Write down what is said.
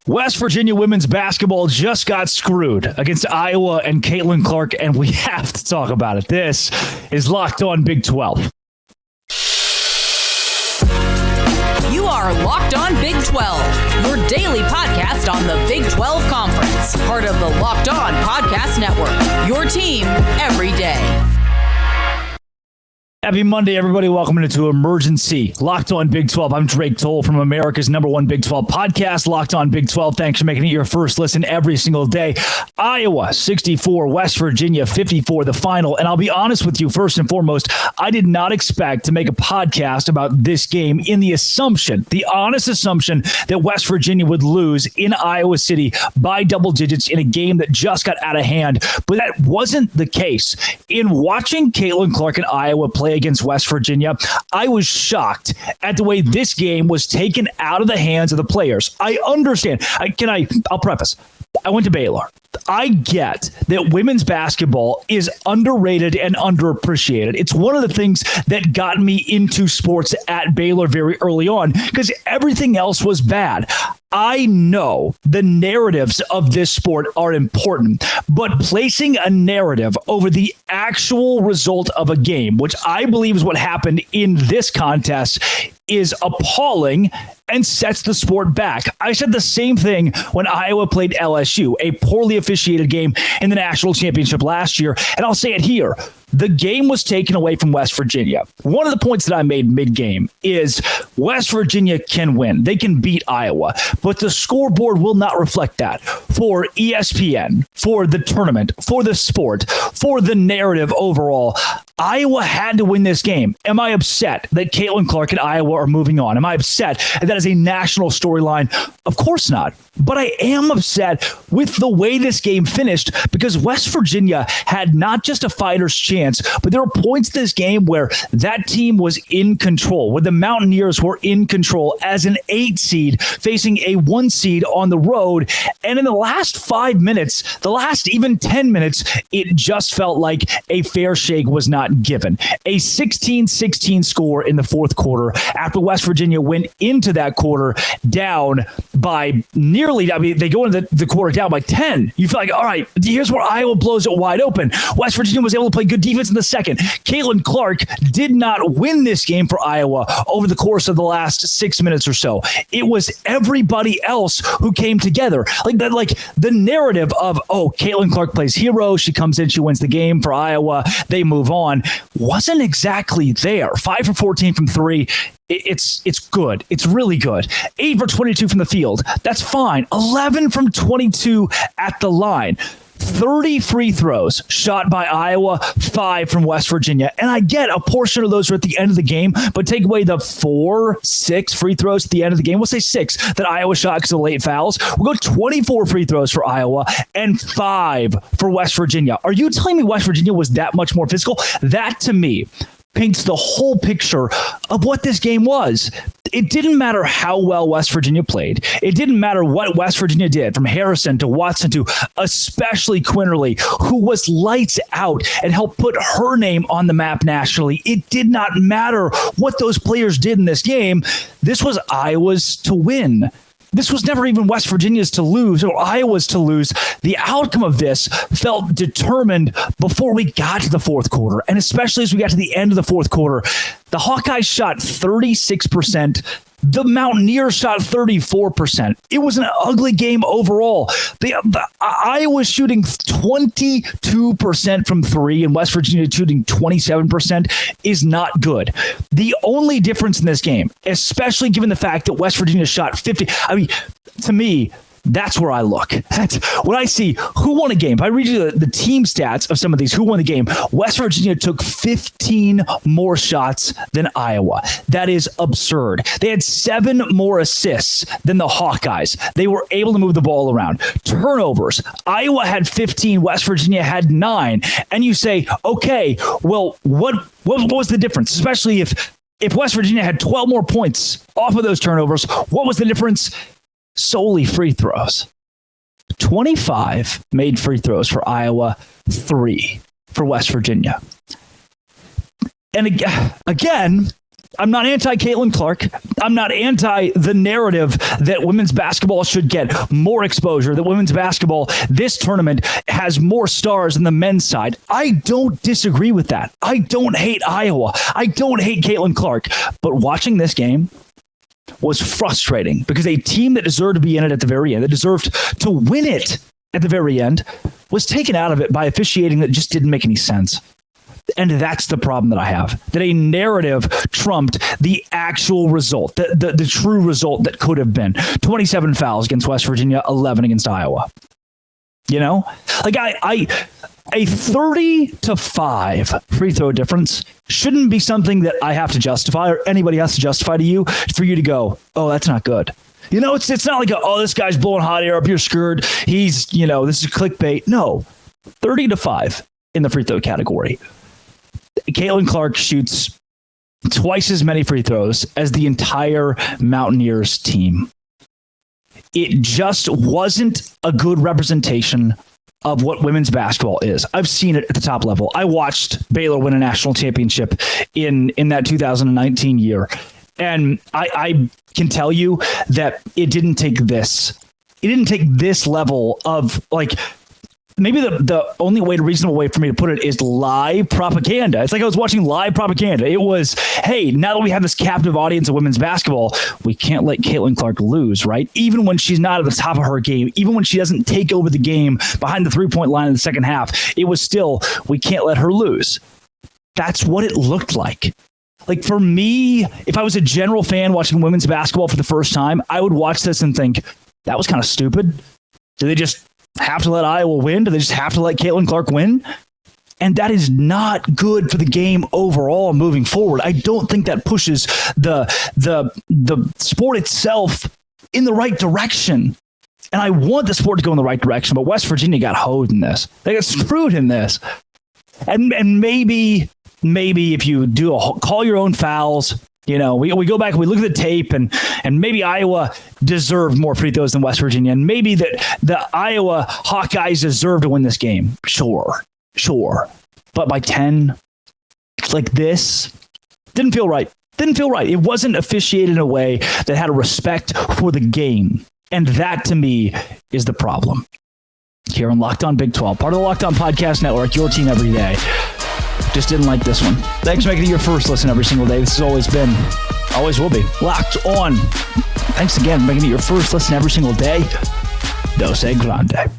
West Virginia women's basketball just got screwed against Iowa and Caitlin Clark, and we have to talk about it. This is Locked On Big 12. You are Locked On Big 12, your daily podcast on the Big 12 Conference, part of the Locked On Podcast Network, your team every day. Happy Monday, everybody. Welcome into Emergency Locked On Big 12. I'm Drake Toll from America's #1 Big 12 podcast, Locked On Big 12. Thanks for making it your first listen every single day. Iowa 64, West Virginia 54, the final. And I'll be honest with you, first and foremost, I did not expect to make a podcast about this game in the honest assumption that West Virginia would lose in Iowa City by double digits in a game that just got out of hand. But that wasn't the case. In watching Caitlin Clark and Iowa play against West Virginia, I was shocked at the way this game was taken out of the hands of the players. I understand. I'll preface. I went to Baylor. I get that women's basketball is underrated and underappreciated. It's one of the things that got me into sports at Baylor very early on because everything else was bad. I know the narratives of this sport are important, but placing a narrative over the actual result of a game, which I believe is what happened in this contest, is appalling and sets the sport back. I said the same thing when Iowa played LSU, a poorly officiated game in the national championship last year, and I'll say it here. The game was taken away from West Virginia. One of the points that I made mid-game is West Virginia can win. They can beat Iowa, but the scoreboard will not reflect that. For ESPN, for the tournament, for the sport, for the narrative overall, Iowa had to win this game. Am I upset that Caitlin Clark and Iowa are moving on? Am I upset that is a national storyline? Of course not. But I am upset with the way this game finished because West Virginia had not just a fighter's chance, but there were points in this game where that team was in control, where the Mountaineers were in control as an 8 seed facing a 1 seed on the road. And in the last 5 minutes, the last even 10 minutes, it just felt like a fair shake was not given. A 16-16 score in the fourth quarter after West Virginia went into that quarter down by they go into the quarter down by 10. You feel like, all right, here's where Iowa blows it wide open. West Virginia was able to play good defense in the second. Caitlin Clark did not win this game for Iowa over the course of the last 6 minutes or so. It was everybody else who came together. Like the narrative of, oh, Caitlin Clark plays hero. She comes in, she wins the game for Iowa. They move on. Wasn't exactly there. 5 for 14 from 3. It's good. It's really good. 8 for 22 from the field. That's fine. 11 from 22 at the line. 30 free throws shot by Iowa, 5 from West Virginia. And I get a portion of those are at the end of the game, but take away the 4-6 free throws at the end of the game. We'll say 6 that Iowa shot because of late fouls. We'll go 24 free throws for Iowa and 5 for West Virginia. Are you telling me West Virginia was that much more physical? That, to me, paints the whole picture of what this game was. It didn't matter how well West Virginia played. It didn't matter what West Virginia did, from Harrison to Watson to especially Quinterly, who was lights out and helped put her name on the map nationally. It did not matter what those players did in this game. This was Iowa's to win. This was never even West Virginia's to lose or Iowa's to lose. The outcome of this felt determined before we got to the fourth quarter. And especially as we got to the end of the fourth quarter, the Hawkeyes shot 36%. The Mountaineers shot 34%. It was an ugly game overall. Iowa was shooting 22% from 3 and West Virginia shooting 27% is not good. The only difference in this game, especially given the fact that West Virginia shot 50, to me, that's where I look. That's when I see who won a game. If I read you the team stats of some of these, who won the game, West Virginia took 15 more shots than Iowa. That is absurd. They had 7 more assists than the Hawkeyes. They were able to move the ball around. Turnovers. Iowa had 15. West Virginia had 9. And you say, okay, well, what was the difference? Especially if West Virginia had 12 more points off of those turnovers, what was the difference? Solely free throws. 25 made free throws for Iowa, 3 for West Virginia. And again, I'm not anti-Caitlin Clark. I'm not anti the narrative that women's basketball should get more exposure, that women's basketball, this tournament, has more stars than the men's side. I don't disagree with that. I don't hate Iowa. I don't hate Caitlin Clark. But watching this game was frustrating because a team that deserved to be in it at the very end, that deserved to win it at the very end, was taken out of it by officiating that just didn't make any sense. And that's the problem that I have, that a narrative trumped the actual result, the true result that could have been 27 fouls against West Virginia, 11 against Iowa. You know, like a 30-5 free throw difference shouldn't be something that I have to justify or anybody has to justify to you for you to go, oh, that's not good. You know, it's not like, oh, this guy's blowing hot air up your skirt. He's, you know, this is clickbait. No, 30-5 in the free throw category. Caitlin Clark shoots twice as many free throws as the entire Mountaineers team. It just wasn't a good representation of what women's basketball is. I've seen it at the top level. I watched Baylor win a national championship in that 2019 year. And I can tell you that it didn't take this. It didn't take this level of, like, maybe the only reasonable way for me to put it is live propaganda. It's like I was watching live propaganda. It was, hey, now that we have this captive audience of women's basketball, we can't let Caitlin Clark lose, right? Even when she's not at the top of her game, even when she doesn't take over the game behind the three-point line in the second half, it was still, we can't let her lose. That's what it looked like. Like, for me, if I was a general fan watching women's basketball for the first time, I would watch this and think, that was kind of stupid. Do they just have to let Iowa win? Do they just have to let Caitlin Clark win? And that is not good for the game overall moving forward. I don't think that pushes the sport itself in the right direction. And I want the sport to go in the right direction, but West Virginia got hoed in this. They got screwed in this. And maybe if you do call your own fouls, you know, we go back and we look at the tape and maybe Iowa deserved more free throws than West Virginia. And maybe that the Iowa Hawkeyes deserve to win this game. Sure. But by 10, like this, didn't feel right. It wasn't officiated in a way that had a respect for the game. And that, to me, is the problem. Here on Locked On Big 12, part of the Locked On Podcast Network, your team every day. Just didn't like this one. Thanks for making it your first listen every single day. This has always been, always will be, Locked On. Thanks again for making it your first listen every single day. Dose grande.